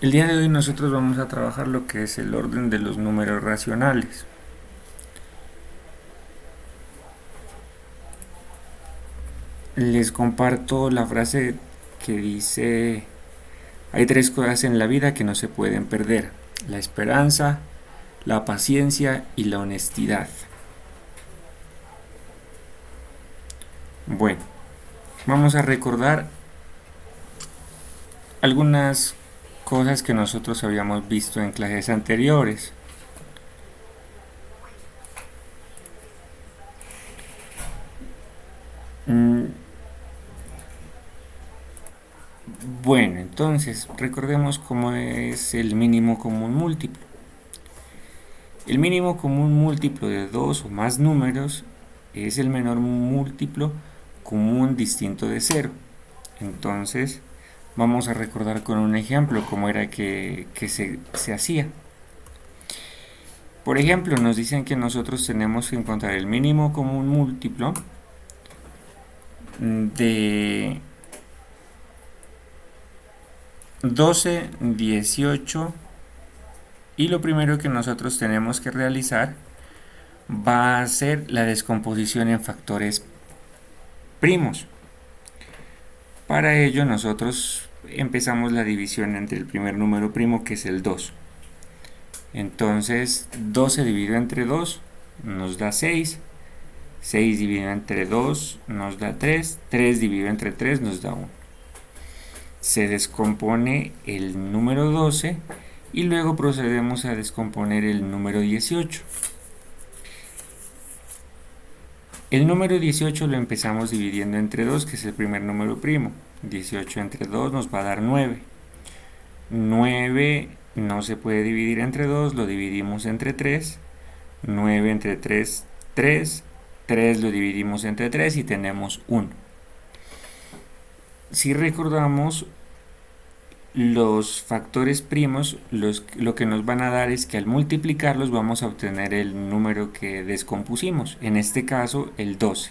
El día de hoy nosotros vamos a trabajar lo que es el orden de los números racionales. Les comparto la frase que dice: hay tres cosas en la vida que no se pueden perder: la esperanza, la paciencia y la honestidad. Bueno, vamos a recordar algunas cosas que nosotros habíamos visto en clases anteriores. Bueno, entonces recordemos cómo es el mínimo común múltiplo. El mínimo común múltiplo de dos o más números es el menor múltiplo común distinto de cero. Entonces, vamos a recordar con un ejemplo cómo era que se hacía. Por ejemplo, nos dicen que nosotros tenemos que encontrar el mínimo común múltiplo de 12, 18, y lo primero que nosotros tenemos que realizar va a ser la descomposición en factores primos. Para ello nosotros empezamos la división entre el primer número primo, que es el 2. Entonces 12 dividido entre 2 nos da 6, 6 dividido entre 2 nos da 3, 3 dividido entre 3 nos da 1. Se descompone el número 12 y luego procedemos a descomponer el número 18. El número 18 lo empezamos dividiendo entre 2, que es el primer número primo. 18 entre 2 nos va a dar 9. 9 no se puede dividir entre 2, lo dividimos entre 3. 9 entre 3, 3. 3 lo dividimos entre 3 y tenemos 1. Si recordamos, los factores primos lo que nos van a dar es que al multiplicarlos vamos a obtener el número que descompusimos, en este caso el 12.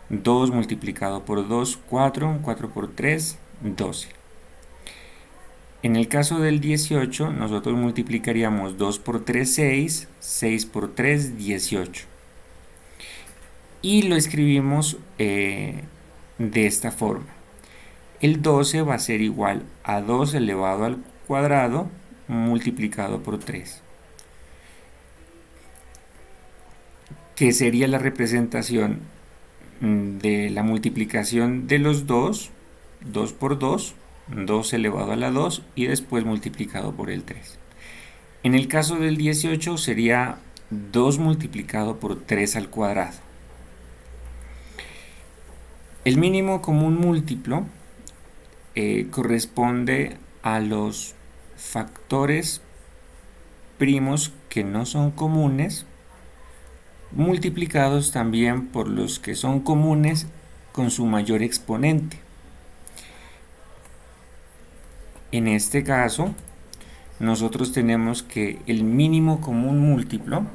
2 multiplicado por 2, 4, 4 por 3, 12. En el caso del 18, nosotros multiplicaríamos 2 por 3, 6, 6 por 3, 18. Y lo escribimos de esta forma. El 12 va a ser igual a 2 elevado al cuadrado multiplicado por 3, que sería la representación de la multiplicación de los 2, 2 por 2, 2 elevado a la 2 y después multiplicado por el 3. En el caso del 18 sería 2 multiplicado por 3 al cuadrado. El mínimo común múltiplo corresponde a los factores primos que no son comunes, multiplicados también por los que son comunes con su mayor exponente. En este caso, nosotros tenemos que el mínimo común múltiplo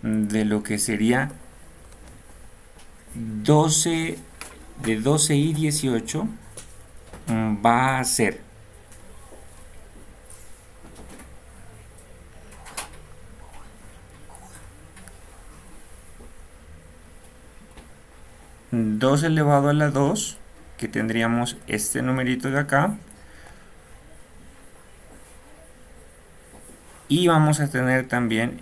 de lo que sería 12 de 12 y 18 va a ser 2 elevado a la 2, que tendríamos este numerito de acá, y vamos a tener también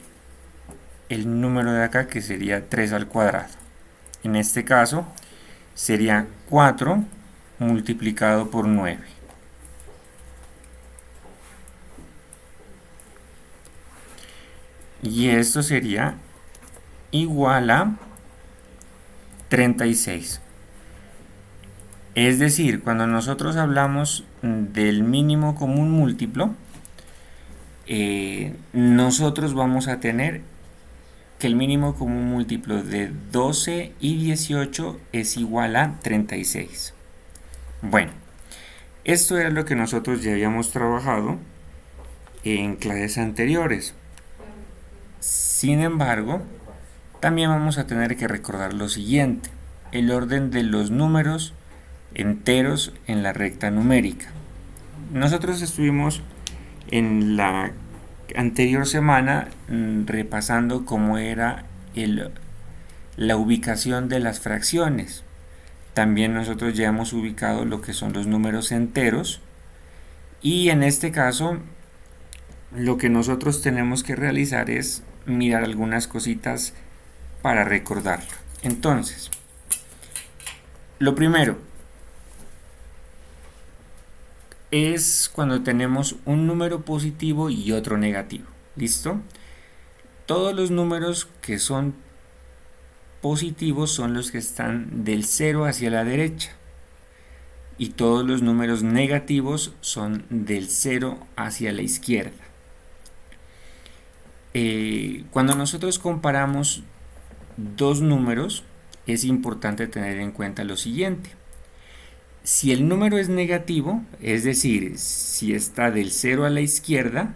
el número de acá, que sería 3 al cuadrado. En este caso sería 4 multiplicado por 9. Y esto sería igual a 36. Es decir, cuando nosotros hablamos del mínimo común múltiplo, nosotros vamos a tener que el mínimo común múltiplo de 12 y 18 es igual a 36. Bueno, esto era lo que nosotros ya habíamos trabajado en clases anteriores. Sin embargo, también vamos a tener que recordar lo siguiente: el orden de los números enteros en la recta numérica. Nosotros estuvimos en la anterior semana repasando cómo era la ubicación de las fracciones. También nosotros ya hemos ubicado lo que son los números enteros, y en este caso lo que nosotros tenemos que realizar es mirar algunas cositas para recordarlo. Entonces, lo primero es cuando tenemos un número positivo y otro negativo. ¿Listo? Todos los números que son positivos son los que están del 0 hacia la derecha, y todos los números negativos son del 0 hacia la izquierda. Cuando nosotros comparamos dos números, es importante tener en cuenta lo siguiente. Si el número es negativo, es decir, si está del 0 a la izquierda,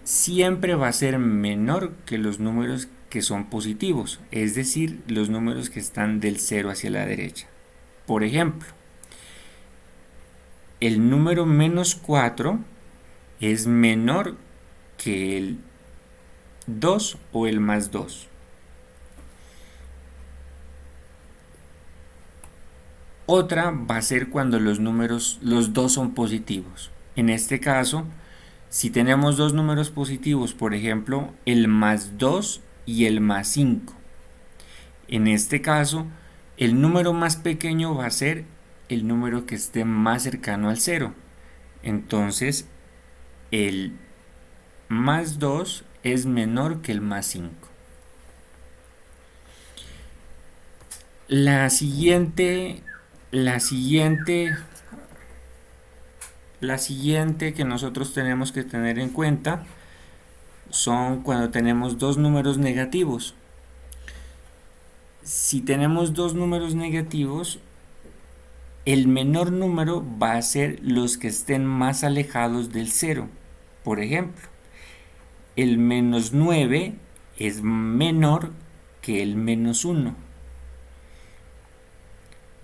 siempre va a ser menor que los números que son positivos, es decir, los números que están del 0 hacia la derecha. Por ejemplo, el número menos 4 es menor que el 2 o el más 2. Otra va a ser cuando los dos son positivos. En este caso, si tenemos dos números positivos, por ejemplo, el más 2 y el más 5. En este caso, el número más pequeño va a ser el número que esté más cercano al 0. Entonces, el más 2 es menor que el más 5. La siguiente que nosotros tenemos que tener en cuenta son cuando tenemos dos números negativos. Si tenemos dos números negativos, el menor número va a ser los que estén más alejados del 0. Por ejemplo, el menos 9 es menor que el menos 1.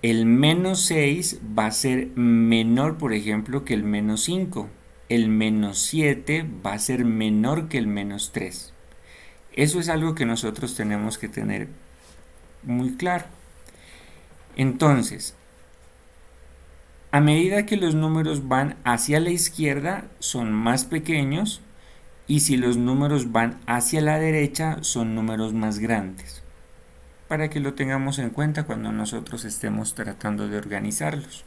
El menos 6 va a ser menor, por ejemplo, que el menos 5. El menos 7 va a ser menor que el menos 3. Eso es algo que nosotros tenemos que tener muy claro. Entonces, a medida que los números van hacia la izquierda, son más pequeños, y si los números van hacia la derecha, son números más grandes, para que lo tengamos en cuenta cuando nosotros estemos tratando de organizarlos.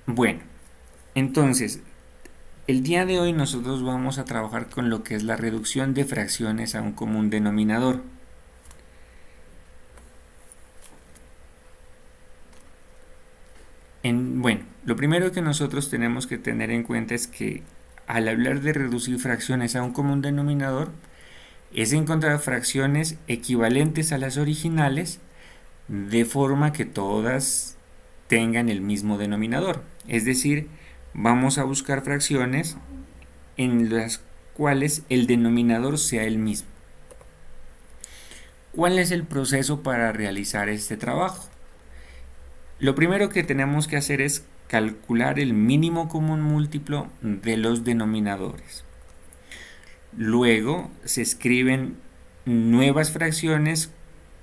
Bueno, entonces, el día de hoy nosotros vamos a trabajar con lo que es la reducción de fracciones a un común denominador. Bueno, lo primero que nosotros tenemos que tener en cuenta es que al hablar de reducir fracciones a un común denominador, es encontrar fracciones equivalentes a las originales de forma que todas tengan el mismo denominador. Es decir, vamos a buscar fracciones en las cuales el denominador sea el mismo. ¿Cuál es el proceso para realizar este trabajo? Lo primero que tenemos que hacer es calcular el mínimo común múltiplo de los denominadores. Luego se escriben nuevas fracciones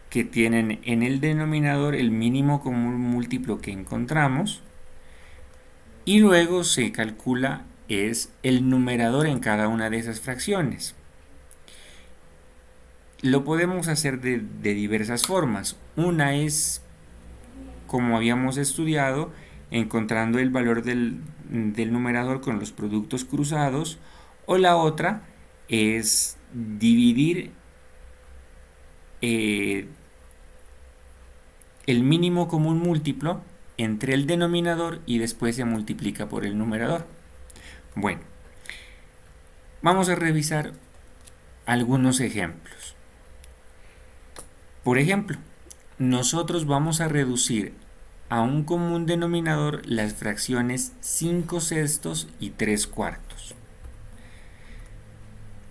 que tienen en el denominador el mínimo común múltiplo que encontramos, y luego se calcula el numerador en cada una de esas fracciones. Lo podemos hacer de diversas formas. Una es, como habíamos estudiado, encontrando el valor del numerador con los productos cruzados, o la otra es dividir el mínimo común múltiplo entre el denominador y después se multiplica por el numerador. Bueno, vamos a revisar algunos ejemplos. Por ejemplo, nosotros vamos a reducir a un común denominador las fracciones 5/6 y 3/4.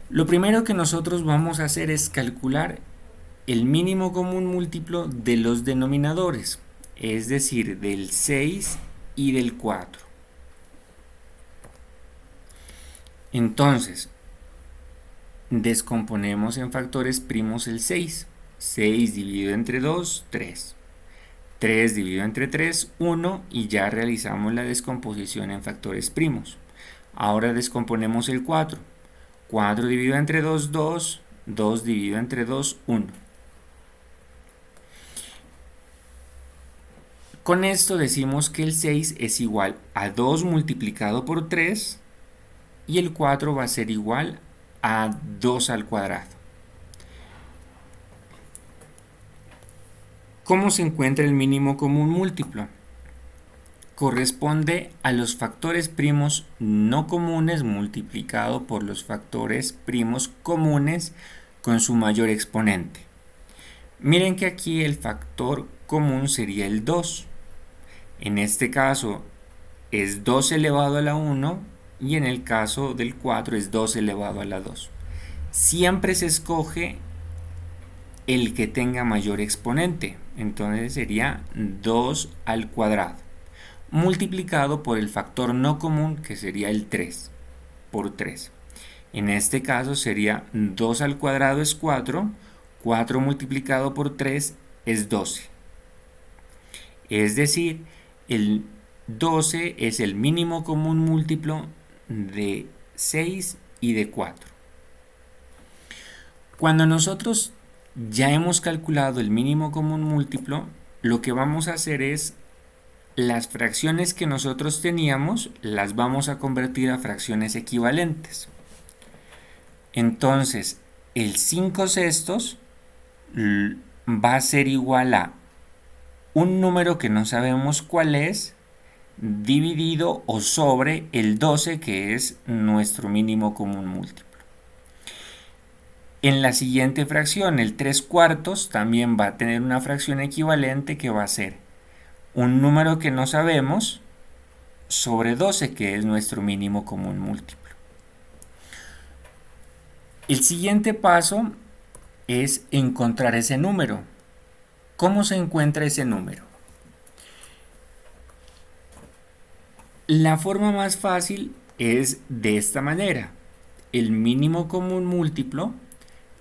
Lo primero que nosotros vamos a hacer es calcular el mínimo común múltiplo de los denominadores, es decir, del 6 y del 4. Entonces, descomponemos en factores primos el 6. 6 dividido entre 2, 3. 3 dividido entre 3, 1, y ya realizamos la descomposición en factores primos. Ahora descomponemos el 4. 4 dividido entre 2, 2. 2 dividido entre 2, 1. Con esto decimos que el 6 es igual a 2 multiplicado por 3 y el 4 va a ser igual a 2 al cuadrado. ¿Cómo se encuentra el mínimo común múltiplo? Corresponde a los factores primos no comunes multiplicado por los factores primos comunes con su mayor exponente. Miren que aquí el factor común sería el 2. En este caso es 2 elevado a la 1 y en el caso del 4 es 2 elevado a la 2. Siempre se escoge el que tenga mayor exponente, entonces sería 2 al cuadrado, multiplicado por el factor no común que sería el 3, por 3. En este caso sería 2 al cuadrado es 4, 4 multiplicado por 3 es 12. Es decir, el 12 es el mínimo común múltiplo de 6 y de 4. Cuando nosotros ya hemos calculado el mínimo común múltiplo, lo que vamos a hacer es las fracciones que nosotros teníamos las vamos a convertir a fracciones equivalentes. Entonces, el 5 sextos va a ser igual a un número que no sabemos cuál es, dividido o sobre el 12, que es nuestro mínimo común múltiplo. En la siguiente fracción, el 3 cuartos, también va a tener una fracción equivalente que va a ser un número que no sabemos sobre 12, que es nuestro mínimo común múltiplo. El siguiente paso es encontrar ese número. ¿Cómo se encuentra ese número? La forma más fácil es de esta manera. El mínimo común múltiplo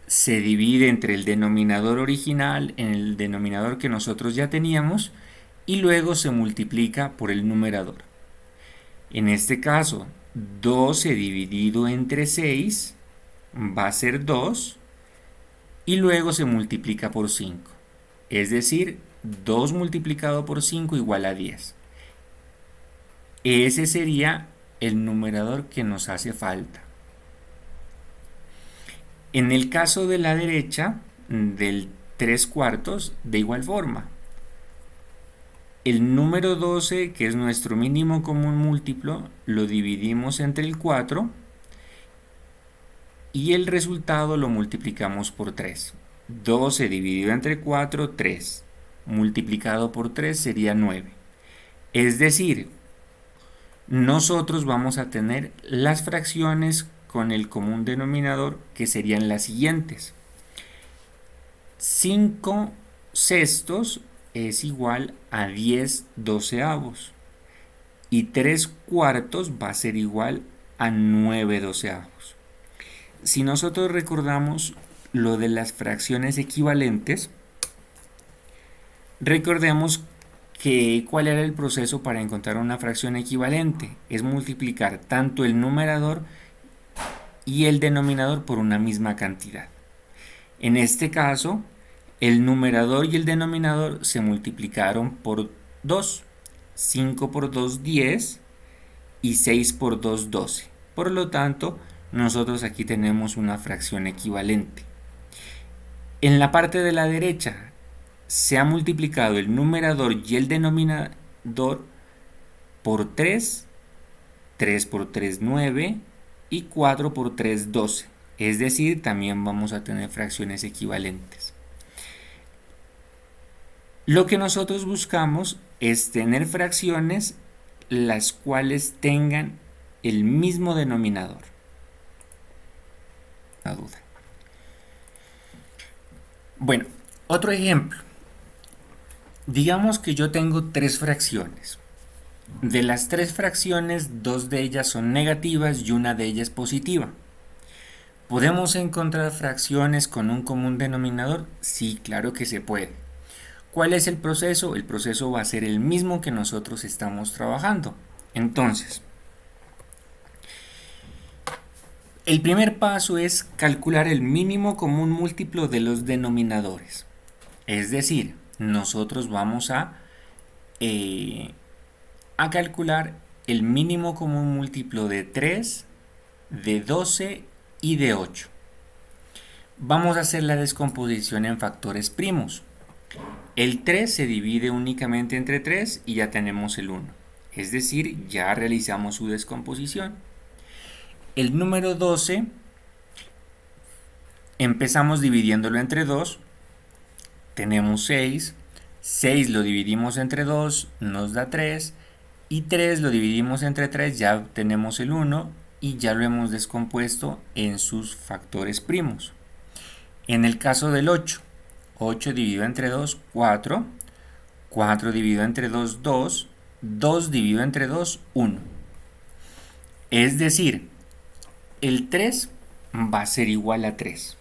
se divide entre el denominador original en el denominador que nosotros ya teníamos y luego se multiplica por el numerador. En este caso, 12 dividido entre 6 va a ser 2 y luego se multiplica por 5. Es decir, 2 multiplicado por 5 igual a 10. Ese sería el numerador que nos hace falta. En el caso de la derecha, del 3 cuartos, de igual forma. El número 12, que es nuestro mínimo común múltiplo, lo dividimos entre el 4 y el resultado lo multiplicamos por 3. 12 dividido entre 4, 3. Multiplicado por 3 sería 9. Es decir, nosotros vamos a tener las fracciones con el común denominador que serían las siguientes. 5 sextos es igual a 10 doceavos y 3 cuartos va a ser igual a 9 doceavos. Si nosotros recordamos lo de las fracciones equivalentes, recordemos que cuál era el proceso para encontrar una fracción equivalente. Es multiplicar tanto el numerador y el denominador por una misma cantidad. En este caso, el numerador y el denominador se multiplicaron por 2. 5 por 2, 10 y 6 por 2, 12. Por lo tanto, nosotros aquí tenemos una fracción equivalente. En la parte de la derecha se ha multiplicado el numerador y el denominador por 3. 3 por 3, 9 y 4 por 3, 12. Es decir, también vamos a tener fracciones equivalentes. Lo que nosotros buscamos es tener fracciones las cuales tengan el mismo denominador. Una duda. Bueno, otro ejemplo. Digamos que yo tengo tres fracciones. De las tres fracciones, dos de ellas son negativas y una de ellas positiva. ¿Podemos encontrar fracciones con un común denominador? Sí, claro que se puede. ¿Cuál es el proceso? El proceso va a ser el mismo que nosotros estamos trabajando. Entonces, el primer paso es calcular el mínimo común múltiplo de los denominadores. Es decir, nosotros vamos a calcular el mínimo común múltiplo de 3, de 12 y de 8. Vamos a hacer la descomposición en factores primos. El 3 se divide únicamente entre 3 y ya tenemos el 1. Es decir, ya realizamos su descomposición. El número 12 empezamos dividiéndolo entre 2. Tenemos 6. 6 lo dividimos entre 2, nos da 3. Y 3 lo dividimos entre 3, ya tenemos el 1 y ya lo hemos descompuesto en sus factores primos. En el caso del 8, 8 dividido entre 2, 4. 4 dividido entre 2, 2. 2 dividido entre 2, 1. Es decir, el 3 va a ser igual a 3.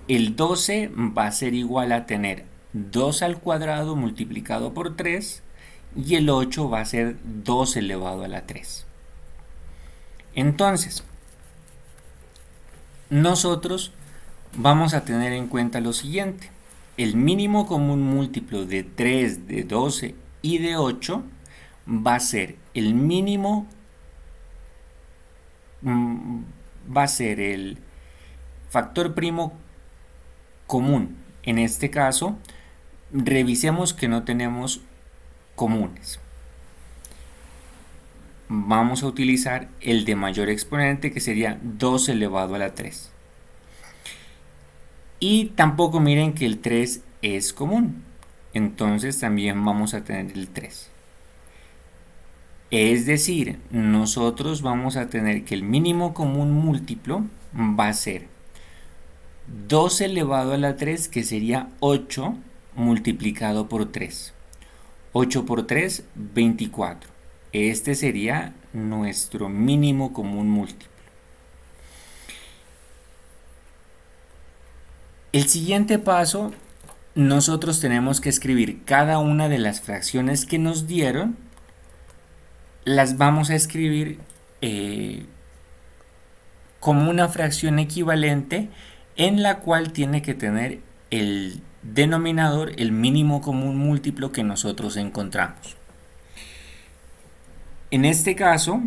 El 12 va a ser igual a tener 2 al cuadrado multiplicado por 3 y el 8 va a ser 2 elevado a la 3. Entonces, nosotros vamos a tener en cuenta lo siguiente. El mínimo común múltiplo de 3, de 12 y de 8 va a ser el mínimo, va a ser el factor primo común. En este caso, revisemos que no tenemos comunes. Vamos a utilizar el de mayor exponente, que sería 2 elevado a la 3. Y tampoco miren que el 3 es común. Entonces también vamos a tener el 3. Es decir, nosotros vamos a tener que el mínimo común múltiplo va a ser 2 elevado a la 3, que sería 8 multiplicado por 3. 8 por 3, 24. Este sería nuestro mínimo común múltiplo. El siguiente paso, nosotros tenemos que escribir cada una de las fracciones que nos dieron. Las vamos a escribir como una fracción equivalente en la cual tiene que tener el denominador el mínimo común múltiplo que nosotros encontramos. En este caso,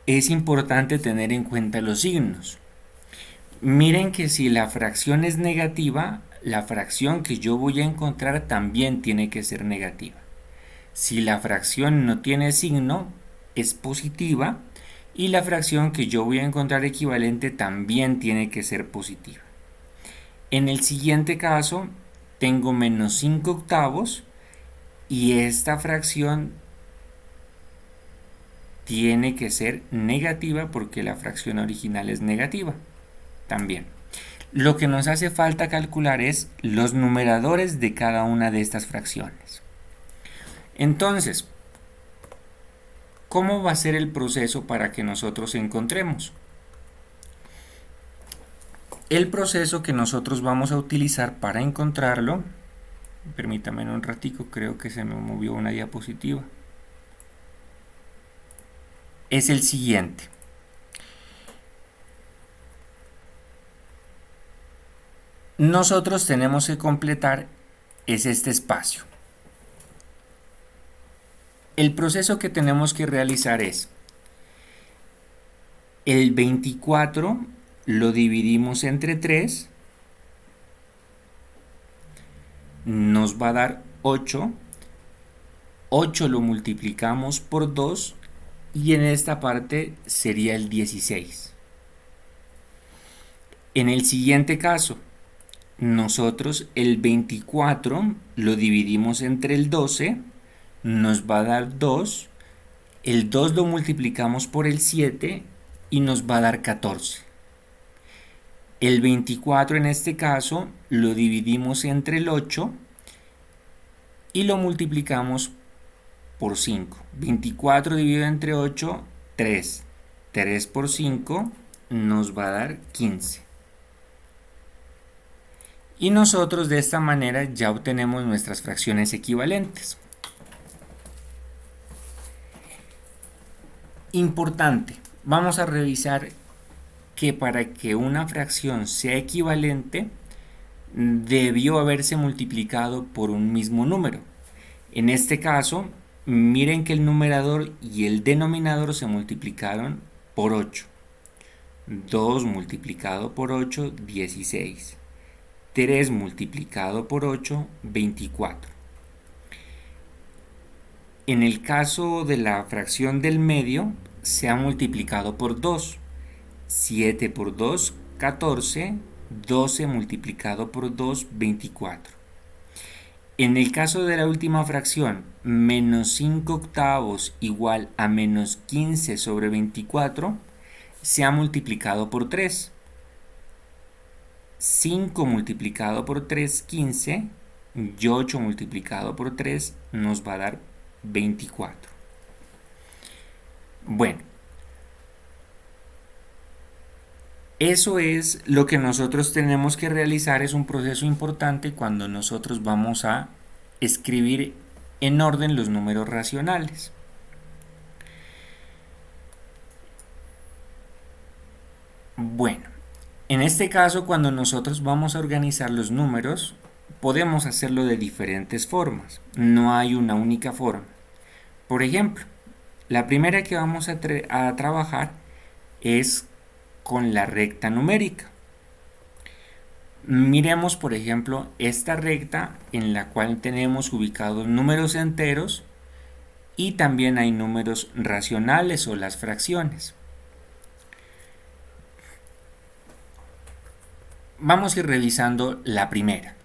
es importante tener en cuenta los signos. Miren que si la fracción es negativa, la fracción que yo voy a encontrar también tiene que ser negativa. Si la fracción no tiene signo, es positiva, y la fracción que yo voy a encontrar equivalente también tiene que ser positiva. En el siguiente caso, tengo menos 5 octavos, y esta fracción tiene que ser negativa porque la fracción original es negativa también. Lo que nos hace falta calcular es los numeradores de cada una de estas fracciones. Entonces, ¿cómo va a ser el proceso para que nosotros encontremos? El proceso que nosotros vamos a utilizar para encontrarlo, permítame un ratico, creo que se me movió una diapositiva, es el siguiente. Nosotros tenemos que completar este espacio. El proceso que tenemos que realizar es el 24 lo dividimos entre 3, nos va a dar 8. 8 lo multiplicamos por 2 y en esta parte sería el 16. En el siguiente caso, nosotros el 24 lo dividimos entre el 12, nos va a dar 2, el 2 lo multiplicamos por el 7 y nos va a dar 14. El 24 en este caso lo dividimos entre el 8 y lo multiplicamos por 5. 24 dividido entre 8, 3. 3 por 5 nos va a dar 15. Y nosotros de esta manera ya obtenemos nuestras fracciones equivalentes. Importante, vamos a revisar que para que una fracción sea equivalente debió haberse multiplicado por un mismo número. En este caso, miren que el numerador y el denominador se multiplicaron por 8. 2 multiplicado por 8, 16. 3 multiplicado por 8, 24. En el caso de la fracción del medio, se ha multiplicado por 2. 7 por 2, 14. 12 multiplicado por 2, 24. En el caso de la última fracción, menos 5 octavos igual a menos 15 sobre 24, se ha multiplicado por 3. 5 multiplicado por 3, 15, y 8 multiplicado por 3 nos va a dar 24. Bueno, eso es lo que nosotros tenemos que realizar, es un proceso importante cuando nosotros vamos a escribir en orden los números racionales. Bueno, en este caso cuando nosotros vamos a organizar los números, podemos hacerlo de diferentes formas, no hay una única forma. Por ejemplo, la primera que vamos a trabajar es con la recta numérica. Miremos, por ejemplo, esta recta en la cual tenemos ubicados números enteros y también hay números racionales o las fracciones. Vamos a ir revisando la primera.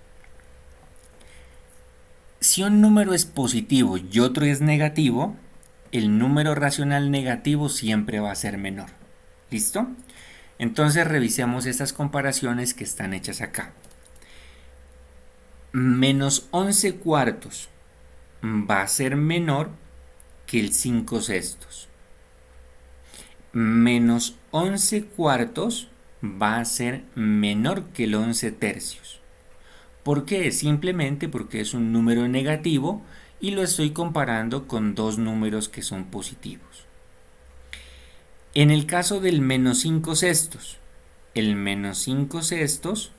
Si un número es positivo y otro es negativo, el número racional negativo siempre va a ser menor. ¿Listo? Entonces revisemos estas comparaciones que están hechas acá. Menos 11 cuartos va a ser menor que el 5 sextos. Menos 11 cuartos va a ser menor que el 11 tercios. ¿Por qué? Simplemente porque es un número negativo y lo estoy comparando con dos números que son positivos. En el caso del menos 5 sextos, el menos 5 sextos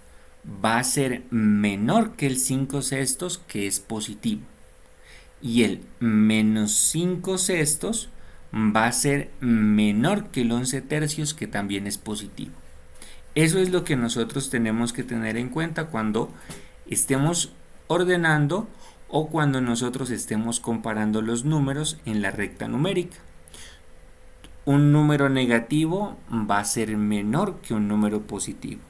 va a ser menor que el 5 sextos, que es positivo. Y el menos 5 sextos va a ser menor que el 11 tercios, que también es positivo. Eso es lo que nosotros tenemos que tener en cuenta cuando estemos ordenando o cuando nosotros estemos comparando los números en la recta numérica. Un número negativo va a ser menor que un número positivo.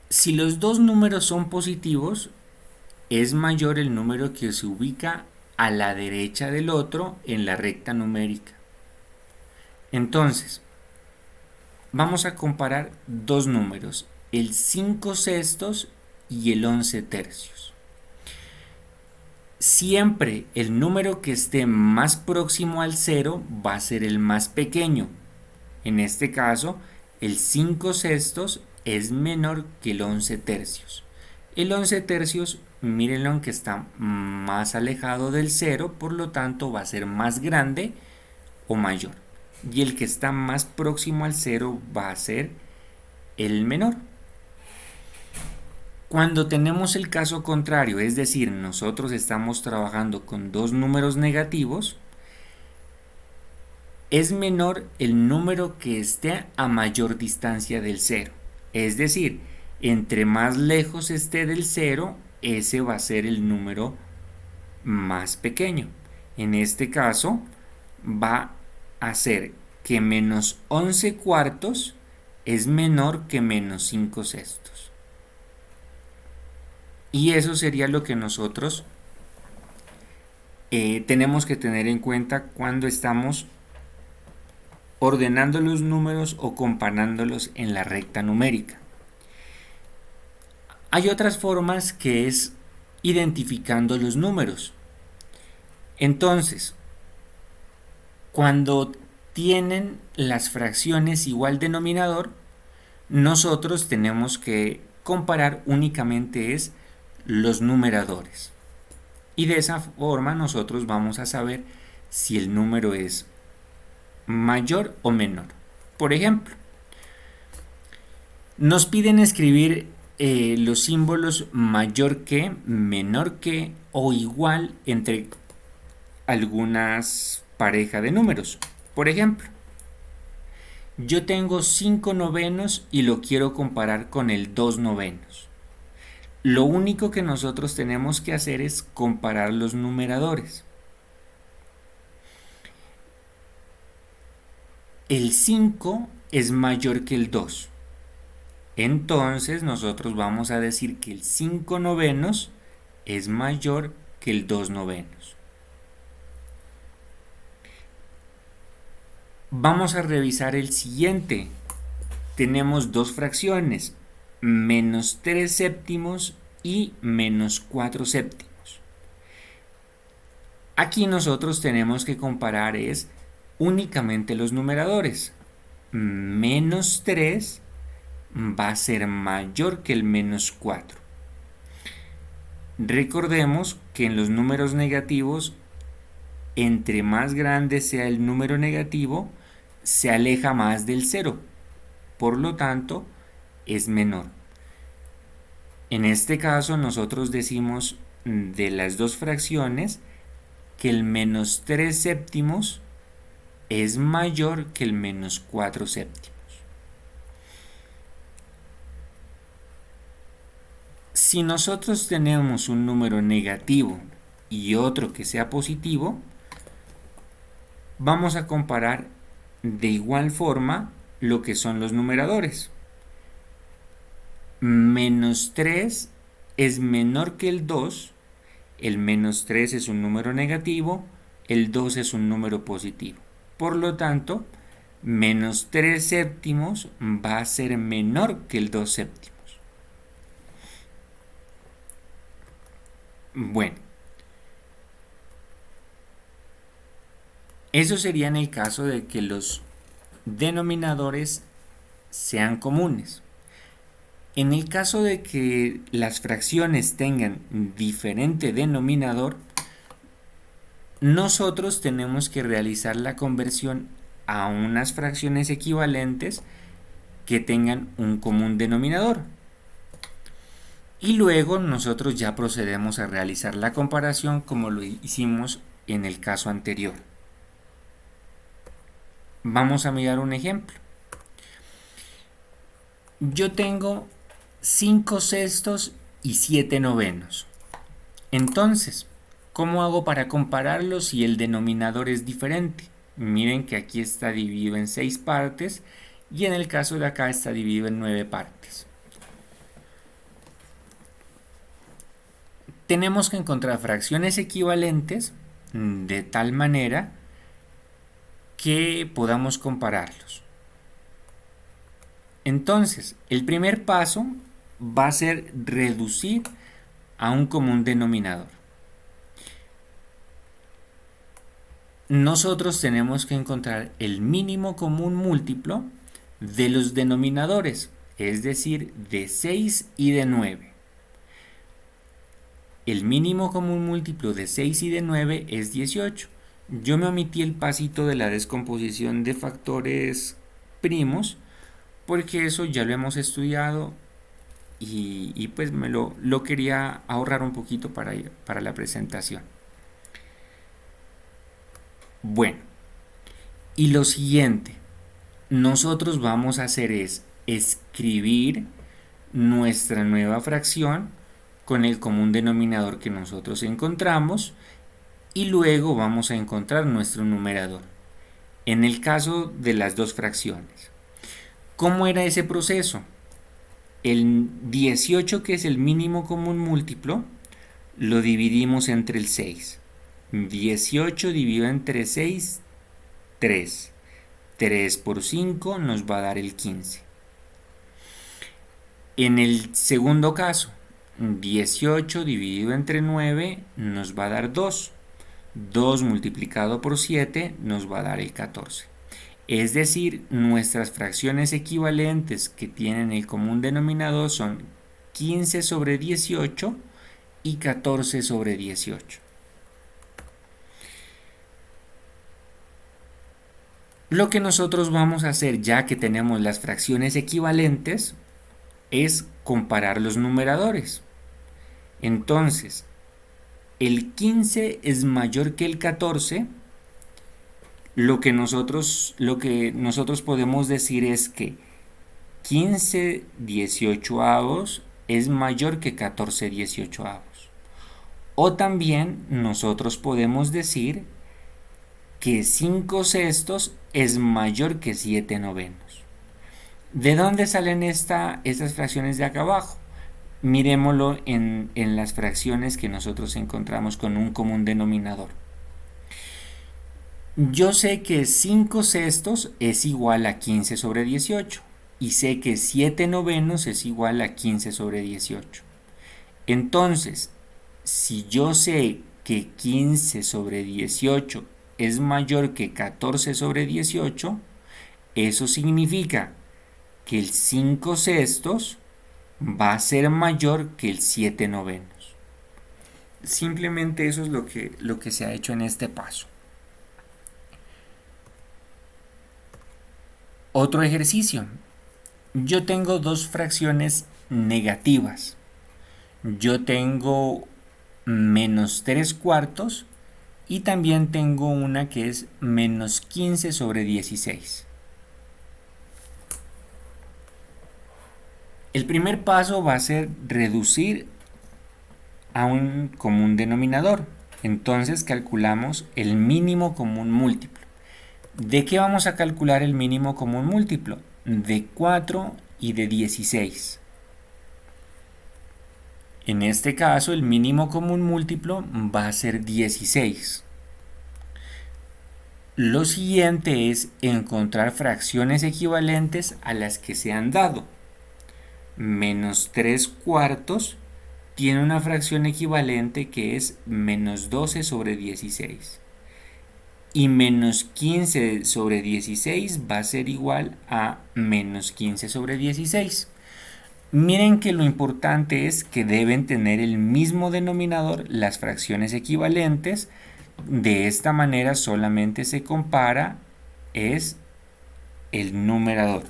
Si los dos números son positivos, es mayor el número que se ubica a la derecha del otro en la recta numérica. Entonces, vamos a comparar dos números, el 5 sextos y el 11 tercios. Siempre el número que esté más próximo al 0 va a ser el más pequeño. En este caso, el 5 sextos es menor que el 11 tercios. El 11 tercios, mírenlo, que está más alejado del 0, por lo tanto va a ser más grande o mayor. Y el que está más próximo al 0 va a ser el menor. Cuando tenemos el caso contrario, es decir, nosotros estamos trabajando con dos números negativos, es menor el número que esté a mayor distancia del 0. Es decir, entre más lejos esté del 0, ese va a ser el número más pequeño. En este caso, va a ser que menos 11 cuartos es menor que menos 5 sextos. Y eso sería lo que nosotros tenemos que tener en cuenta cuando estamos ordenando los números o comparándolos en la recta numérica. Hay otras formas que es identificando los números. Entonces, cuando tienen las fracciones igual denominador, nosotros tenemos que comparar únicamente es los numeradores. Y de esa forma nosotros vamos a saber si el número es mayor o menor. Por ejemplo, nos piden escribir los símbolos mayor que, menor que o igual entre algunas parejas de números. Por ejemplo, yo tengo 5 novenos y lo quiero comparar con el 2 novenos. Lo único que nosotros tenemos que hacer es comparar los numeradores. El 5 es mayor que el 2. Entonces nosotros vamos a decir que el 5 novenos es mayor que el 2 novenos. Vamos a revisar el siguiente. Tenemos dos fracciones, menos 3 séptimos y menos 4 séptimos. Aquí nosotros tenemos que comparar es únicamente los numeradores. Menos 3 va a ser mayor que el menos 4. Recordemos que en los números negativos, entre más grande sea el número negativo, se aleja más del cero. Por lo tanto, es menor. En este caso, nosotros decimos de las dos fracciones que el menos 3 séptimos es mayor que el menos 4 séptimos. Si nosotros tenemos un número negativo y otro que sea positivo, vamos a comparar de igual forma lo que son los numeradores. Menos 3 es menor que el 2. El menos 3 es un número negativo, el 2 es un número positivo. Por lo tanto, menos 3 séptimos va a ser menor que el 2 séptimos. Bueno, eso sería en el caso de que los denominadores sean comunes. En el caso de que las fracciones tengan diferente denominador, nosotros tenemos que realizar la conversión a unas fracciones equivalentes que tengan un común denominador. Y luego nosotros ya procedemos a realizar la comparación como lo hicimos en el caso anterior. Vamos a mirar un ejemplo. Yo tengo 5 sextos y 7 novenos. Entonces, ¿cómo hago para compararlos si el denominador es diferente? Miren que aquí está dividido en 6 partes y en el caso de acá está dividido en 9 partes. Tenemos que encontrar fracciones equivalentes de tal manera que podamos compararlos. Entonces, el primer paso va a ser reducir a un común denominador. Nosotros tenemos que encontrar el mínimo común múltiplo de los denominadores, es decir, de 6 y de 9. El mínimo común múltiplo de 6 y de 9 es 18. Yo me omití el pasito de la descomposición de factores primos, porque eso ya lo hemos estudiado y pues me lo quería ahorrar un poquito para la presentación. Bueno, y lo siguiente, nosotros vamos a hacer es escribir nuestra nueva fracción con el común denominador que nosotros encontramos y luego vamos a encontrar nuestro numerador. En el caso de las dos fracciones, ¿cómo era ese proceso? El 18, que es el mínimo común múltiplo, lo dividimos entre el 6. 18 dividido entre 6, 3. 3 por 5 nos va a dar el 15. En el segundo caso, 18 dividido entre 9 nos va a dar 2. 2 multiplicado por 7 nos va a dar el 14. Es decir, nuestras fracciones equivalentes que tienen el común denominador son 15 sobre 18 y 14 sobre 18. Lo que nosotros vamos a hacer, ya que tenemos las fracciones equivalentes, es comparar los numeradores. Entonces, el 15 es mayor que el 14. Lo que nosotros podemos decir es que 15 18avos es mayor que 14 18avos. O también nosotros podemos decir que 5 sextos es mayor que 7 novenos. ¿De dónde salen estas fracciones de acá abajo? Miremoslo en las fracciones que nosotros encontramos con un común denominador. Yo sé que 5 sextos es igual a 15 sobre 18 y sé que 7 novenos es igual a 15 sobre 18. Entonces, si yo sé que 15 sobre 18 es mayor que 14 sobre 18, eso significa que el 5 sextos va a ser mayor que el 7 novenos. Simplemente eso es lo que se ha hecho en este paso. Otro ejercicio. Yo tengo dos fracciones negativas. Yo tengo menos 3 cuartos y también tengo una que es menos 15 sobre 16. El primer paso va a ser reducir a un común denominador. Entonces calculamos el mínimo común múltiplo. ¿De qué vamos a calcular el mínimo común múltiplo? De 4 y de 16. En este caso, el mínimo común múltiplo va a ser 16. Lo siguiente es encontrar fracciones equivalentes a las que se han dado. Menos 3 cuartos tiene una fracción equivalente que es menos 12 sobre 16. Y menos 15 sobre 16 va a ser igual a menos 15 sobre 16. Miren que lo importante es que deben tener el mismo denominador las fracciones equivalentes. De esta manera solamente se compara es el numerador.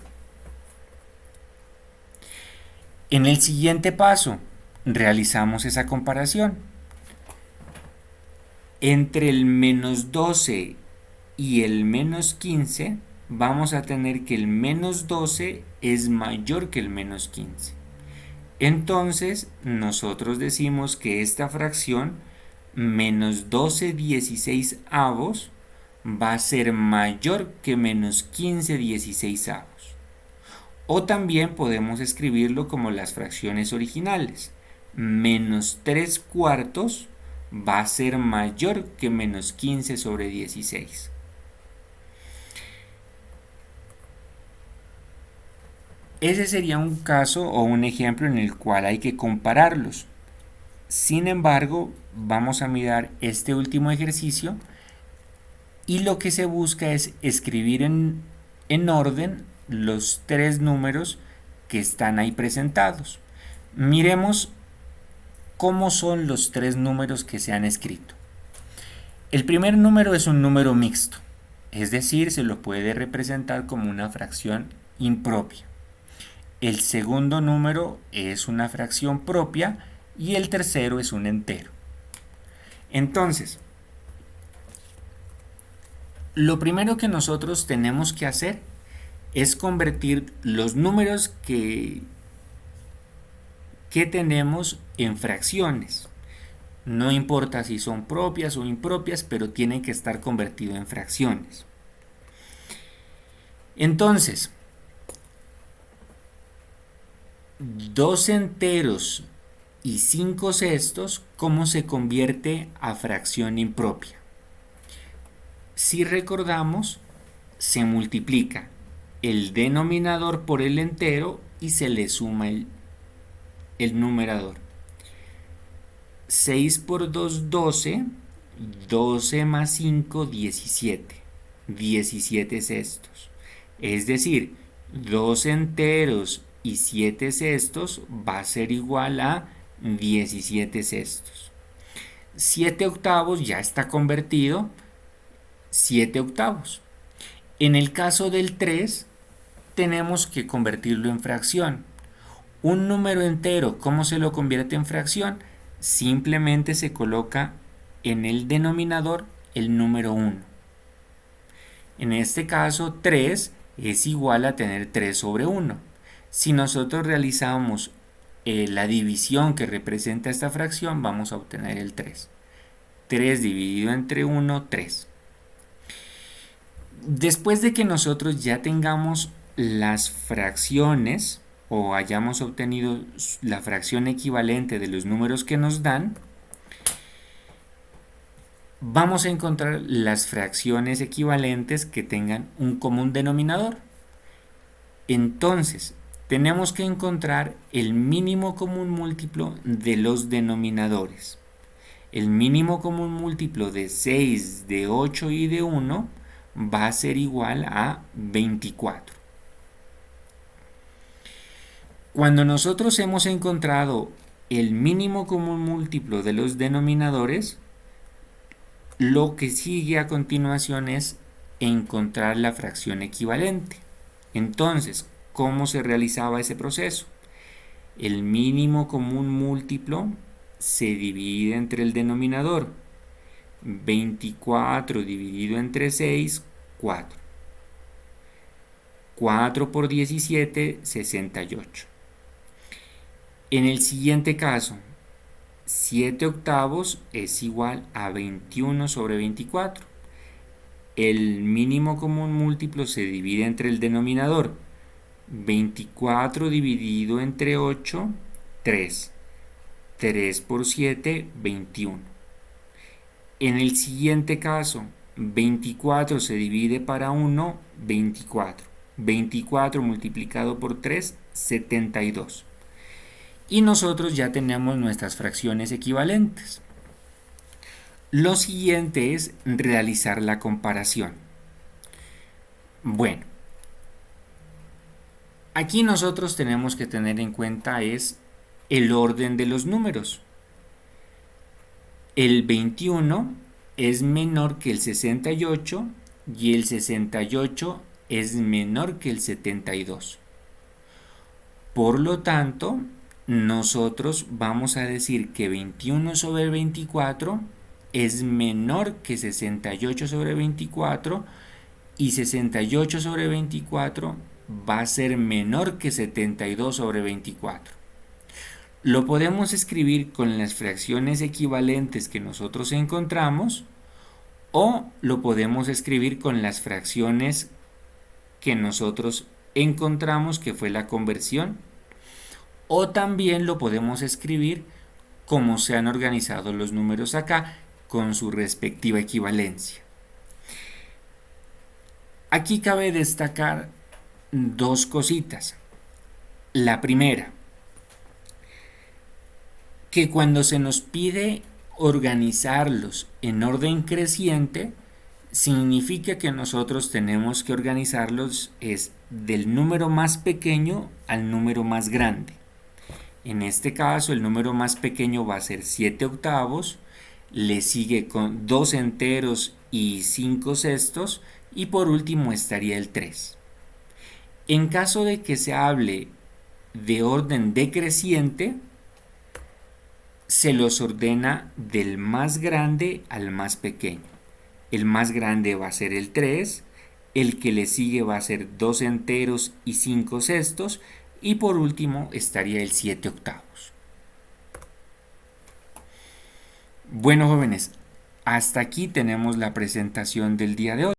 En el siguiente paso realizamos esa comparación. Entre el menos 12 y el menos 15 vamos a tener que el menos 12 es mayor que el menos 15. Entonces nosotros decimos que esta fracción menos 12 16avos va a ser mayor que menos 15 16avos. O también podemos escribirlo como las fracciones originales. Menos 3 cuartos va a ser mayor que menos 15 sobre 16. Ese sería un caso o un ejemplo en el cual hay que compararlos. Sin embargo, vamos a mirar este último ejercicio y lo que se busca es escribir en orden los tres números que están ahí presentados. Miremos cómo son los tres números que se han escrito. El primer número es un número mixto, es decir, se lo puede representar como una fracción impropia. El segundo número es una fracción propia y el tercero es un entero. Entonces, lo primero que nosotros tenemos que hacer es convertir los números que tenemos en fracciones. No importa si son propias o impropias, pero tienen que estar convertidos en fracciones. Entonces, 2 enteros y 5 sextos, ¿cómo se convierte a fracción impropia? Si recordamos, se multiplica el denominador por el entero y se le suma el numerador. 6 por 2, 12. 12 más 5, 17. 17 sextos. Es decir, 2 enteros y 7 sextos va a ser igual a 17 sextos. 7 octavos ya está convertido 7 octavos. En el caso del 3, tenemos que convertirlo en fracción. Un número entero, ¿cómo se lo convierte en fracción? Simplemente se coloca en el denominador el número 1. En este caso, 3 es igual a tener 3 sobre 1. Si nosotros realizamos la división que representa esta fracción, vamos a obtener el 3. 3 dividido entre 1, 3. Después de que nosotros ya tengamos las fracciones o hayamos obtenido la fracción equivalente de los números que nos dan, vamos a encontrar las fracciones equivalentes que tengan un común denominador. Entonces, tenemos que encontrar el mínimo común múltiplo de los denominadores. El mínimo común múltiplo de 6, de 8 y de 1 va a ser igual a 24. Cuando nosotros hemos encontrado el mínimo común múltiplo de los denominadores, lo que sigue a continuación es encontrar la fracción equivalente. Entonces, ¿cómo se realizaba ese proceso? El mínimo común múltiplo se divide entre el denominador. 24 dividido entre 6, 4. 4 por 17, 68. En el siguiente caso, 7 octavos es igual a 21 sobre 24. El mínimo común múltiplo se divide entre el denominador. 24 dividido entre 8, 3. 3 por 7, 21. En el siguiente caso, 24 se divide para 1, 24. 24 multiplicado por 3, 72. Y nosotros ya tenemos nuestras fracciones equivalentes. Lo siguiente es realizar la comparación. Bueno, aquí nosotros tenemos que tener en cuenta es el orden de los números. El 21 es menor que el 68 y el 68 es menor que el 72. Por lo tanto, nosotros vamos a decir que 21 sobre 24 es menor que 68 sobre 24 y 68 sobre 24 va a ser menor que 72 sobre 24. Lo podemos escribir con las fracciones equivalentes que nosotros encontramos o lo podemos escribir con las fracciones que nosotros encontramos, que fue la conversión, o también lo podemos escribir como se han organizado los números acá, con su respectiva equivalencia. Aquí cabe destacar dos cositas. La primera, que cuando se nos pide organizarlos en orden creciente, significa que nosotros tenemos que organizarlos es del número más pequeño al número más grande. En este caso, el número más pequeño va a ser 7 octavos, le sigue con 2 enteros y 5 sextos, y por último estaría el 3. En caso de que se hable de orden decreciente, se los ordena del más grande al más pequeño. El más grande va a ser el 3, el que le sigue va a ser 2 enteros y 5 sextos, y por último estaría el 7 octavos. Bueno, jóvenes, hasta aquí tenemos la presentación del día de hoy.